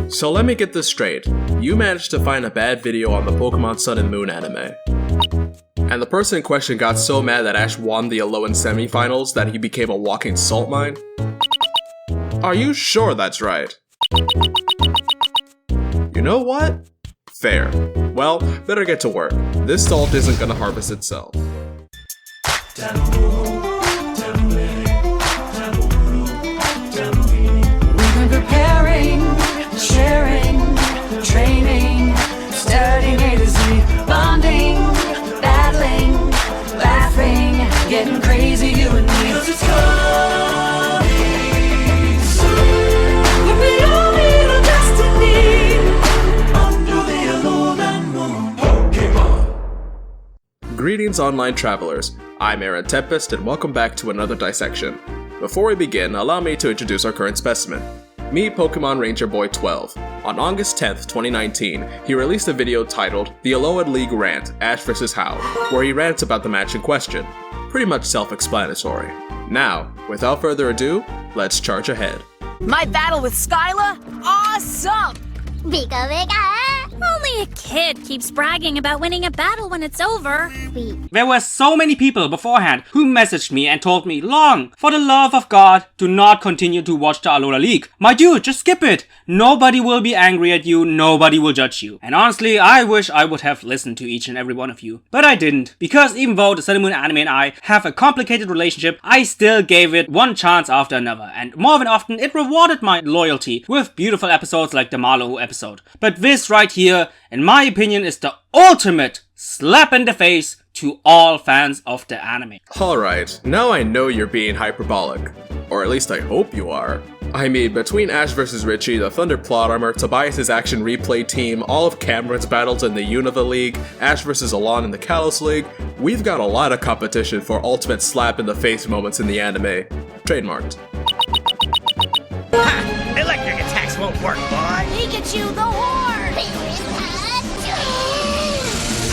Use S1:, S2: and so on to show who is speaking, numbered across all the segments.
S1: So let me get this straight. You managed to find a bad video on the Pokemon Sun and Moon anime. And the person in question got so mad that Ash won the Alolan semifinals that he became a walking salt mine? Are you sure that's right? You know what? Fair. Well, better get to work. This salt isn't gonna harvest itself.
S2: Sharing, training, studying A to Z, bonding, battling, laughing, getting crazy, you and me. 'Cause it's coming soon. We all meet our destiny under the Alola moon. Pokemon.
S1: Greetings, online travelers. I'm Aeron Tempest, and welcome back to another dissection. Before we begin, allow me to introduce our current specimen. Me, PokemonRangerBoy12. On August 10th, 2019, he released a video titled The Alola League Rant, Ash vs. How, where he rants about the match in question. Pretty much self-explanatory. Now, without further ado, let's charge ahead.
S3: My battle with Skyla? Awesome!
S4: Vika Vika!
S5: Only a kid keeps bragging about winning a battle when it's over.
S6: There were so many people beforehand who messaged me and told me, Long, for the love of God, do not continue to watch the Alola League. My dude, just skip it. Nobody will be angry at you, nobody will judge you. And honestly, I wish I would have listened to each and every one of you. But I didn't, because even though the Sun and Moon anime and I have a complicated relationship, I still gave it one chance after another. And more than often, it rewarded my loyalty with beautiful episodes like the Marlowe episode. But this right here, in my opinion, is the ultimate slap in the face to all fans of the anime.
S1: Alright, now I know you're being hyperbolic. Or at least I hope you are. I mean, between Ash vs. Richie, the Thunder Plot Armor, Tobias' Action Replay Team, all of Cameron's battles in the Unova League, Ash vs. Alola in the Kalos League, we've got a lot of competition for ultimate slap in the face moments in the anime. Trademarked.
S7: Ha! Electric attacks won't work, boy!
S3: Pikachu the Horn!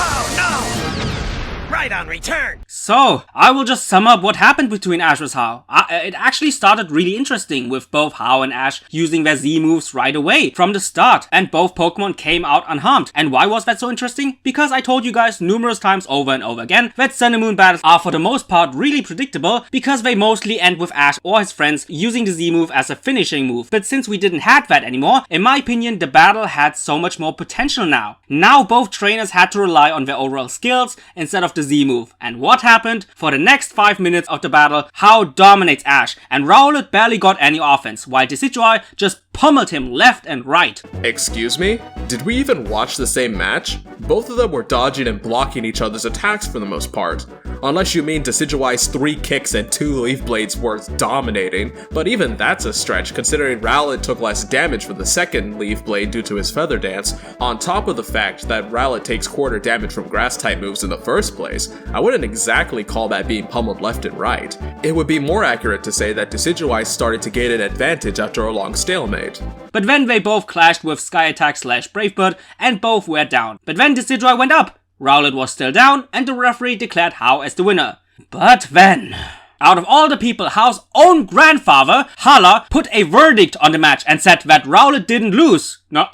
S7: Oh no! Right on return!
S6: So, I will just sum up what happened between Ash vs. How. It actually started really interesting with both How and Ash using their Z moves right away from the start, and both Pokemon came out unharmed. And why was that so interesting? Because I told you guys numerous times over and over again that Sun and Moon battles are for the most part really predictable because they mostly end with Ash or his friends using the Z move as a finishing move. But since we didn't have that anymore, in my opinion the battle had so much more potential now. Now both trainers had to rely on their overall skills instead of the Z move. And what happened? For the next 5 minutes of the battle, How dominates Ash, and Rowlet barely got any offense, while Decidueye just pummeled him left and right.
S1: Excuse me? Did we even watch the same match? Both of them were dodging and blocking each other's attacks for the most part. Unless you mean Decidueye's 3 kicks and 2 Leaf Blades worth dominating, but even that's a stretch considering Rowlet took less damage from the second Leaf Blade due to his Feather Dance, on top of the fact that Rowlet takes quarter damage from Grass-type moves in the first place. I wouldn't exactly call that being pummeled left and right. It would be more accurate to say that Decidueye started to gain an advantage after a long stalemate.
S6: But then they both clashed with Sky Attack / Brave Bird and both were down. But then Decidueye went up, Rowlet was still down, and the referee declared How as the winner. But then, out of all the people, How's own grandfather, Hala, put a verdict on the match and said that Rowlet didn't lose. No,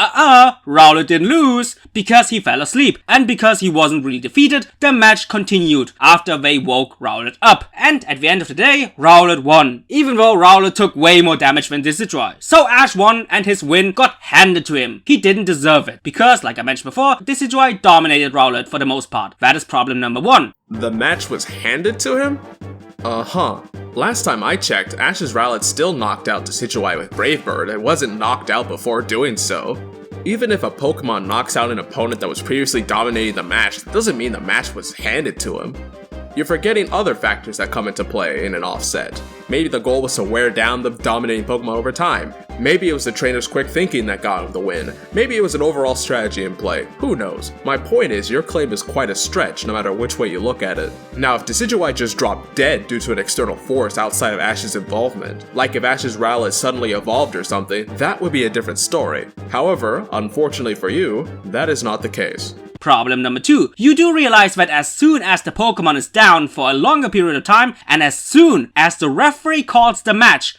S6: Rowlet didn't lose because he fell asleep. And because he wasn't really defeated, the match continued after they woke Rowlet up. And at the end of the day, Rowlet won, even though Rowlet took way more damage than Decidueye. So Ash won and his win got handed to him. He didn't deserve it because, like I mentioned before, Decidueye dominated Rowlet for the most part. That is problem number 1.
S1: The match was handed to him? Uh-huh. Last time I checked, Ash's Rowlet still knocked out Decidueye with Brave Bird and wasn't knocked out before doing so. Even if a Pokemon knocks out an opponent that was previously dominating the match, that doesn't mean the match was handed to him. You're forgetting other factors that come into play in an offset. Maybe the goal was to wear down the dominating Pokemon over time. Maybe it was the trainer's quick thinking that got him the win. Maybe it was an overall strategy in play. Who knows? My point is, your claim is quite a stretch no matter which way you look at it. Now, if Decidueye just dropped dead due to an external force outside of Ash's involvement, like if Ash's Rowlet suddenly evolved or something, that would be a different story. However, unfortunately for you, that is not the case.
S6: Problem number 2. You do realize that as soon as the Pokemon is down for a longer period of time, and as soon as the referee calls the match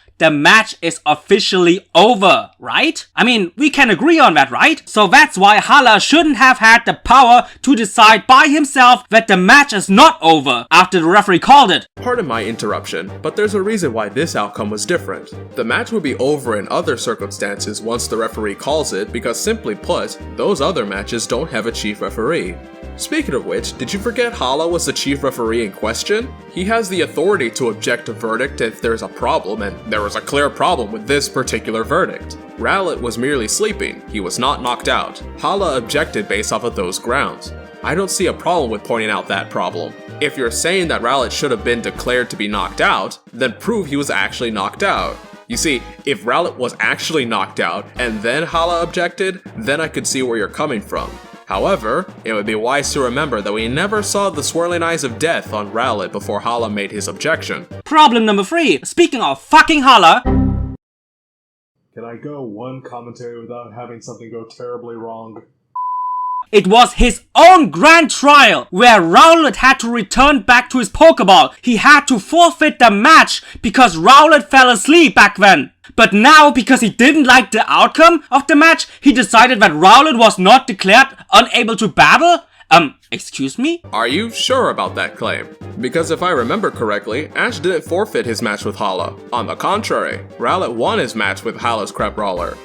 S6: is officially over, right? I mean, we can agree on that, right? So that's why Hala shouldn't have had the power to decide by himself that the match is not over after the referee called it.
S1: Pardon my interruption, but there's a reason why this outcome was different. The match would be over in other circumstances once the referee calls it because simply put, those other matches don't have a chief referee. Speaking of which, did you forget Hala was the chief referee in question? He has the authority to object a verdict if there's a problem, and there was a clear problem with this particular verdict. Rowlet was merely sleeping, he was not knocked out. Hala objected based off of those grounds. I don't see a problem with pointing out that problem. If you're saying that Rowlet should have been declared to be knocked out, then prove he was actually knocked out. You see, if Rowlet was actually knocked out and then Hala objected, then I could see where you're coming from. However, it would be wise to remember that we never saw the swirling eyes of death on Rowlet before Hala made his objection.
S6: Problem number 3. Speaking of fucking Hala...
S4: Can I go one commentary without having something go terribly wrong?
S6: It was his own grand trial where Rowlet had to return back to his Pokeball. He had to forfeit the match because Rowlet fell asleep back then. But now, because he didn't like the outcome of the match, he decided that Rowlet was not declared unable to battle? Excuse me?
S1: Are you sure about that claim? Because if I remember correctly, Ash didn't forfeit his match with Hala. On the contrary, Rowlet won his match with Hala's Crab Brawler.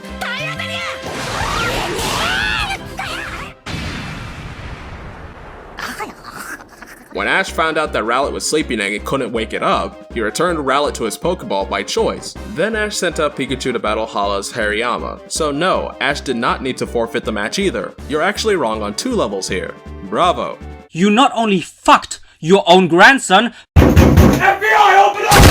S1: When Ash found out that Rowlet was sleeping and he couldn't wake it up, he returned Rowlet to his Pokeball by choice. Then Ash sent up Pikachu to battle Hala's Hariyama. So no, Ash did not need to forfeit the match either. You're actually wrong on 2 levels here. Bravo.
S6: You not only fucked your own grandson,
S4: FBI, open up!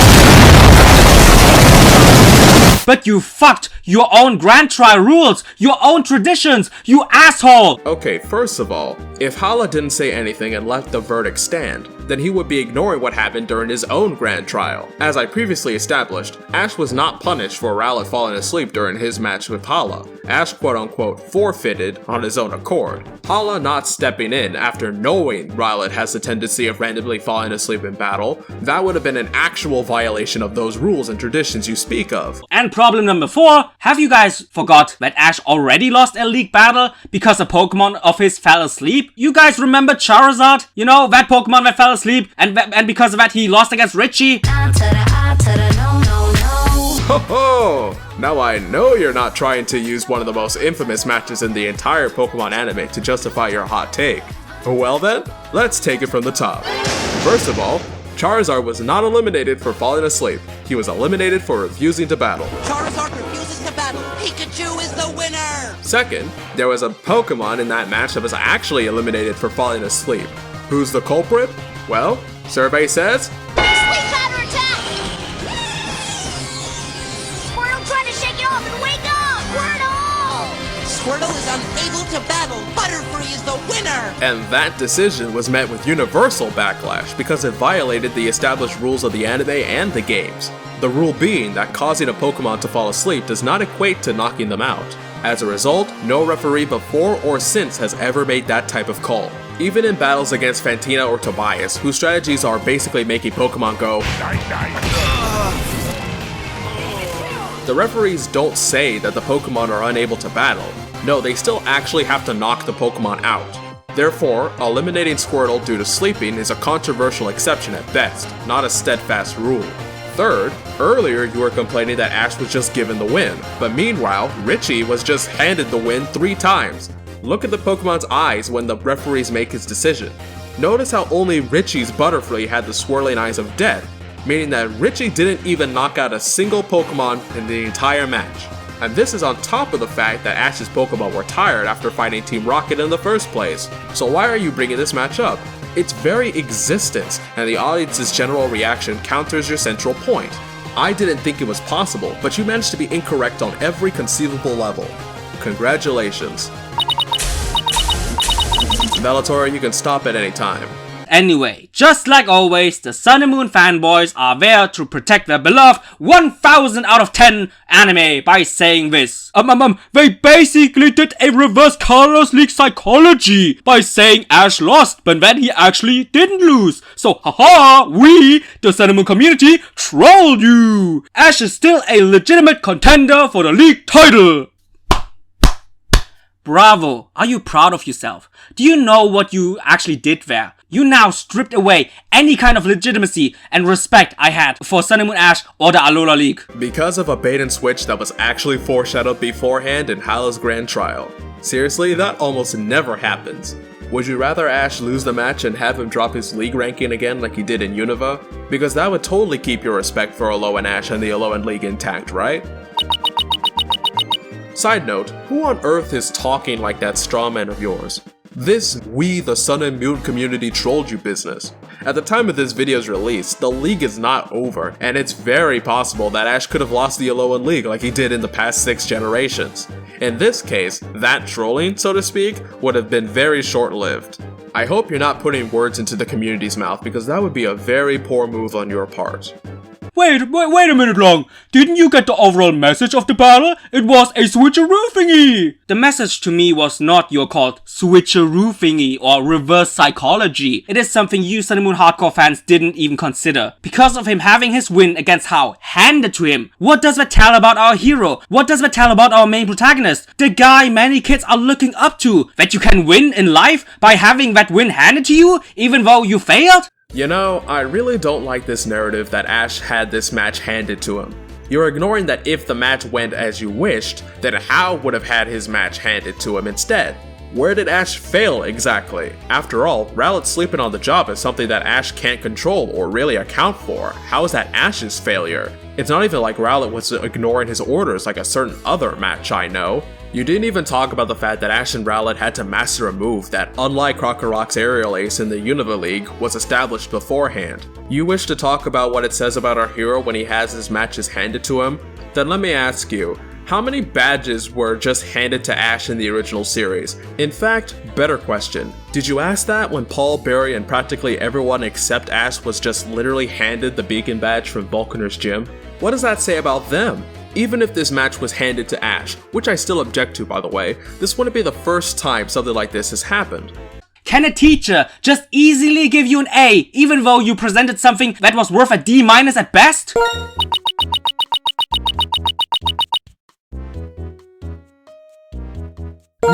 S6: but you fucked your own grand trial rules, your own traditions, you asshole!
S1: Okay, first of all, if Hala didn't say anything and let the verdict stand, then he would be ignoring what happened during his own grand trial. As I previously established, Ash was not punished for Rowlet falling asleep during his match with Hala. Ash quote-unquote forfeited on his own accord. Hala not stepping in after knowing Rowlet has a tendency of randomly falling asleep in battle, that would have been an actual violation of those rules and traditions you speak of.
S6: And problem number 4, have you guys forgot that Ash already lost a league battle because a Pokemon of his fell asleep? You guys remember Charizard? You know, that Pokemon that fell asleep and because of that he lost against Richie?
S1: Ho ho! Now I know you're not trying to use one of the most infamous matches in the entire Pokemon anime to justify your hot take. Well then, let's take it from the top. First of all, Charizard was not eliminated for falling asleep. He was eliminated for refusing to battle.
S8: Charizard refuses to battle. Pikachu is the winner!
S1: Second, there was a Pokemon in that match that was actually eliminated for falling asleep. Who's the culprit? Well, survey says...
S3: Sleep pattern attack! Squirtle trying to shake it off and wake up! Squirtle!
S8: Squirtle is unable to battle. Butterfree is the winner!
S1: And that decision was met with universal backlash because it violated the established rules of the anime and the games. The rule being that causing a Pokemon to fall asleep does not equate to knocking them out. As a result, no referee before or since has ever made that type of call. Even in battles against Fantina or Tobias, whose strategies are basically making Pokemon go, the referees don't say that the Pokemon are unable to battle. No, they still actually have to knock the Pokemon out. Therefore, eliminating Squirtle due to sleeping is a controversial exception at best, not a steadfast rule. Third, earlier you were complaining that Ash was just given the win, but meanwhile, Richie was just handed the win 3 times. Look at the Pokemon's eyes when the referees make his decision. Notice how only Richie's Butterfree had the swirling eyes of death, meaning that Richie didn't even knock out a single Pokemon in the entire match. And this is on top of the fact that Ash's Pokemon were tired after fighting Team Rocket in the first place. So why are you bringing this match up? Its very existence and the audience's general reaction counters your central point. I didn't think it was possible, but you managed to be incorrect on every conceivable level. Congratulations. Vellator, you can stop at any time.
S6: Anyway, just like always, the Sun and Moon fanboys are there to protect their beloved 1000 out of 10 anime by saying this. They basically did a reverse Kalos League psychology by saying Ash lost, but then he actually didn't lose. So haha, we, the Sun and Moon community, trolled you. Ash is still a legitimate contender for the league title. Bravo! Are you proud of yourself? Do you know what you actually did there? You now stripped away any kind of legitimacy and respect I had for Sun and Moon Ash or the Alola League.
S1: Because of a bait and switch that was actually foreshadowed beforehand in Hala's grand trial. Seriously, that almost never happens. Would you rather Ash lose the match and have him drop his league ranking again like he did in Unova? Because that would totally keep your respect for Alolan Ash and the Alolan League intact, right? Side note, who on earth is talking like that strawman of yours? This we the Sun and Moon community trolled you business. At the time of this video's release, the league is not over, and it's very possible that Ash could have lost the Alolan League like he did in the past 6 generations. In this case, that trolling, so to speak, would have been very short-lived. I hope you're not putting words into the community's mouth because that would be a very poor move on your part.
S6: Wait a minute long. Didn't you get the overall message of the battle? It was a switcheroo thingy. The message to me was not your called switcheroo thingy or reverse psychology. It is something you Sun and Moon hardcore fans didn't even consider. Because of him having his win against Hao handed to him. What does that tell about our hero? What does that tell about our main protagonist? The guy many kids are looking up to. That you can win in life by having that win handed to you even though you failed?
S1: You know, I really don't like this narrative that Ash had this match handed to him. You're ignoring that if the match went as you wished, then Hao would have had his match handed to him instead. Where did Ash fail exactly? After all, Rowlet sleeping on the job is something that Ash can't control or really account for. How is that Ash's failure? It's not even like Rowlet was ignoring his orders like a certain other match I know. You didn't even talk about the fact that Ash and Rowlet had to master a move that, unlike Krokorok's Aerial Ace in the Unova League, was established beforehand. You wish to talk about what it says about our hero when he has his matches handed to him? Then let me ask you, how many badges were just handed to Ash in the original series? In fact, better question, did you ask that when Paul, Barry, and practically everyone except Ash was just literally handed the Beacon badge from Vulcaner's gym? What does that say about them? Even if this match was handed to Ash, which I still object to by the way, this wouldn't be the first time something like this has happened.
S6: Can a teacher just easily give you an A even though you presented something that was worth a D- at best?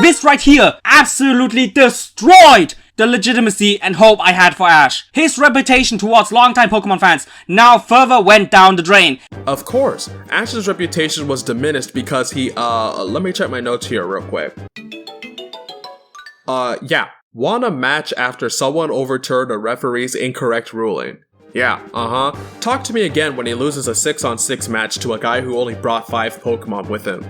S6: This right here absolutely destroyed the legitimacy and hope I had for Ash. His reputation towards longtime Pokemon fans now further went down the drain.
S1: Of course, Ash's reputation was diminished because he, let me check my notes here real quick. Yeah, won a match after someone overturned a referee's incorrect ruling. Yeah, Talk to me again when he loses a 6-on-6 match to a guy who only brought 5 Pokemon with him.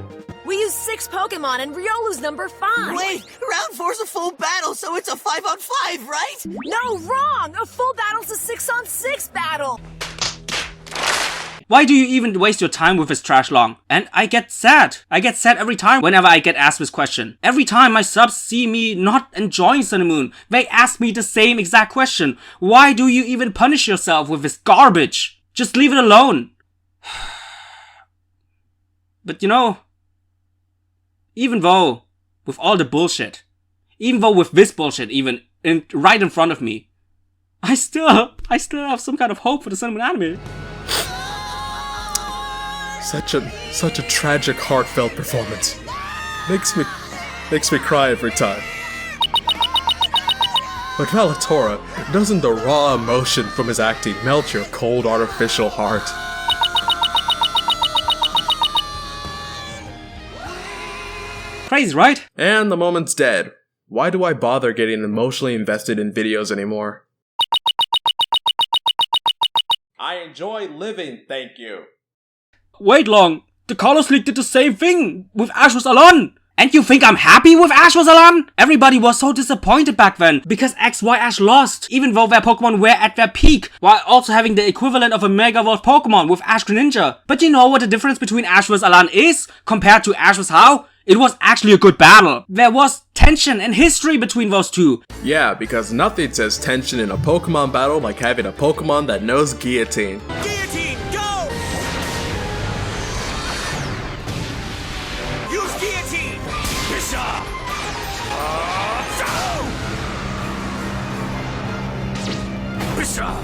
S9: We used 6 Pokemon and Riolu's number 5.
S8: Wait, round 4's a full battle, so it's a 5-on-5, right?
S9: No, wrong! A full battle's a 6-on-6 battle!
S6: Why do you even waste your time with this trash long? And I get sad. I get sad every time whenever I get asked this question. Every time my subs see me not enjoying Sun and Moon, they ask me the same exact question. Why do you even punish yourself with this garbage? Just leave it alone. But you know, even though with all the bullshit, even though with this bullshit even right in front of me, I still have some kind of hope for the Sun and Moon anime.
S1: Such a tragic, heartfelt performance. Makes me cry every time. But Vellator, doesn't the raw emotion from his acting melt your cold, artificial heart?
S6: Crazy, right?
S1: And the moment's dead. Why do I bother getting emotionally invested in videos anymore? I enjoy living, thank you.
S6: Wait long, the Kalos League did the same thing with Ash vs. Alolan. And you think I'm happy with Ash vs Alan? Everybody was so disappointed back then because XY Ash lost, even though their Pokemon were at their peak, while also having the equivalent of a Mega Evolved Pokemon with Ash Greninja. But you know what the difference between Ash vs Alan is compared to Ash vs How? It was actually a good battle. There was tension and history between those two.
S1: Yeah, because nothing says tension in a Pokemon battle like having a Pokemon that knows guillotine.
S7: Guillotine, go! Use guillotine! Bishop! Bishop!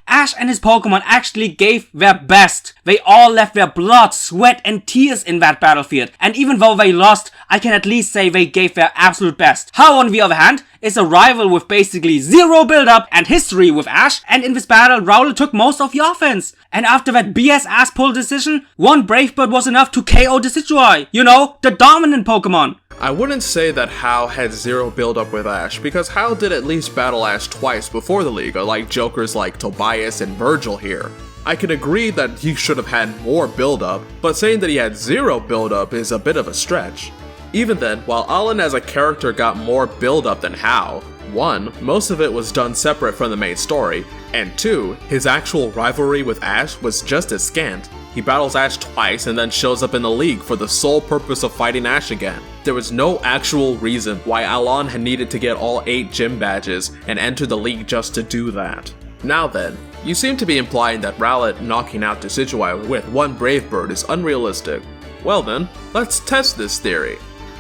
S6: Ash and his Pokemon actually gave their best. They all left their blood, sweat and tears in that battlefield. And even though they lost, I can at least say they gave their absolute best. How, on the other hand, is a rival with basically zero build-up and history with Ash, and in this battle, Rowlet took most of the offense. And after that BS ass pull decision, one Brave Bird was enough to KO Decidueye. You know, the dominant Pokemon.
S1: I wouldn't say that Hao had zero build-up with Ash, because Hao did at least battle Ash twice before the league, like jokers like Tobias and Virgil here. I can agree that he should have had more build-up, but saying that he had zero build-up is a bit of a stretch. Even then, while Alan as a character got more build-up than Hao, 1. Most of it was done separate from the main story, and 2. His actual rivalry with Ash was just as scant. He battles Ash twice and then shows up in the league for the sole purpose of fighting Ash again. There was no actual reason why Alon had needed to get all 8 gym badges and enter the league just to do that. Now then, you seem to be implying that Rowlet knocking out Decidueye with 1 Brave Bird is unrealistic. Well then, let's test this theory.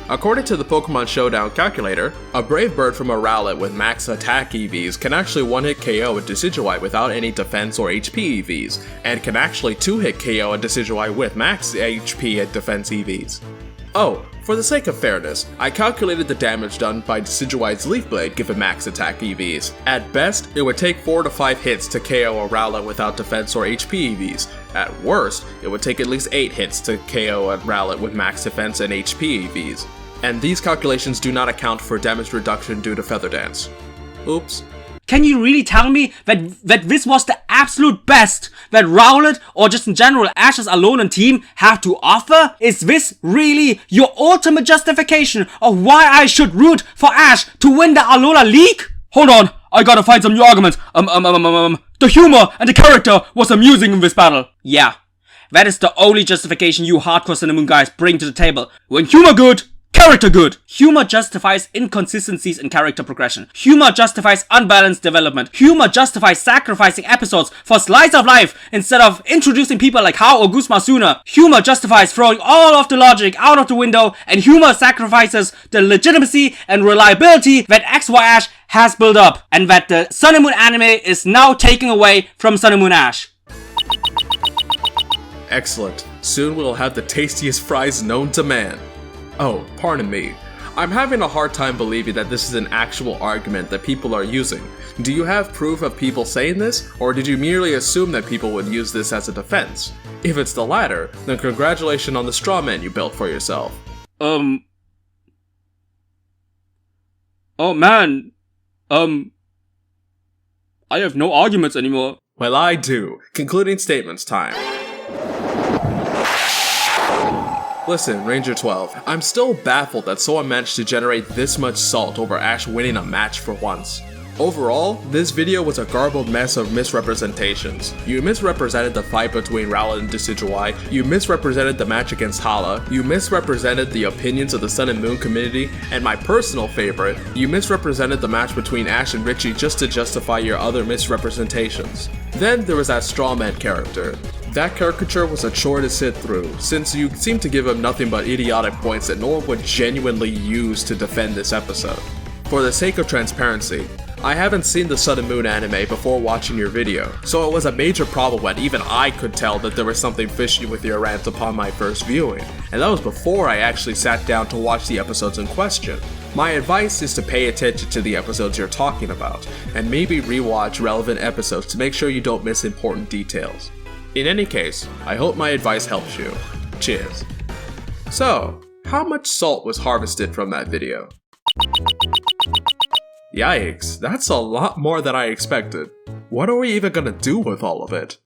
S1: According to the Pokemon Showdown calculator, a Brave Bird from a Rowlet with max attack EVs can actually 1-hit KO a Decidueye without any defense or HP EVs, and can actually 2-hit KO a Decidueye with max HP and defense EVs. Oh, for the sake of fairness, I calculated the damage done by Decidueye's Leaf Blade given max attack EVs. At best, it would take 4 to 5 hits to KO a Rowlet without defense or HP EVs. At worst, it would take at least 8 hits to KO a Rowlet with max defense and HP EVs. And these calculations do not account for damage reduction due to Feather Dance. Oops.
S6: Can you really tell me that this was the absolute best that Rowlet, or just in general Ash's Alolan team, have to offer? Is this really your ultimate justification of why I should root for Ash to win the Alola League? Hold on, I gotta find some new arguments. The humor and the character was amusing in this battle. Yeah, that is the only justification you hardcore Cinnamon guys bring to the table. When humor good, character good. Humor justifies inconsistencies in character progression. Humor justifies unbalanced development. Humor justifies sacrificing episodes for slice of life instead of introducing people like Hao or Guzma sooner. Humor justifies throwing all of the logic out of the window, and humor sacrifices the legitimacy and reliability that XY Ash has built up, and that the Sun and Moon anime is now taking away from Sun and Moon Ash.
S1: Excellent. Soon we'll have the tastiest fries known to man. Oh, pardon me. I'm having a hard time believing that this is an actual argument that people are using. Do you have proof of people saying this, or did you merely assume that people would use this as a defense? If it's the latter, then congratulations on the straw man you built for yourself.
S6: Oh man. I have no arguments anymore.
S1: Well, I do. Concluding statements time. Listen, Ranger12, I'm still baffled that someone managed to generate this much salt over Ash winning a match for once. Overall, this video was a garbled mess of misrepresentations. You misrepresented the fight between Rowlet and Decidueye, you misrepresented the match against Hala, you misrepresented the opinions of the Sun and Moon community, and my personal favorite, you misrepresented the match between Ash and Richie just to justify your other misrepresentations. Then there was that straw man character. That caricature was a chore to sit through, since you seem to give him nothing but idiotic points that no one would genuinely use to defend this episode. For the sake of transparency, I haven't seen the Sun and Moon anime before watching your video, so it was a major problem when even I could tell that there was something fishy with your rant upon my first viewing, and that was before I actually sat down to watch the episodes in question. My advice is to pay attention to the episodes you're talking about, and maybe rewatch relevant episodes to make sure you don't miss important details. In any case, I hope my advice helps you. Cheers. So, how much salt was harvested from that video? Yikes, that's a lot more than I expected. What are we even gonna do with all of it?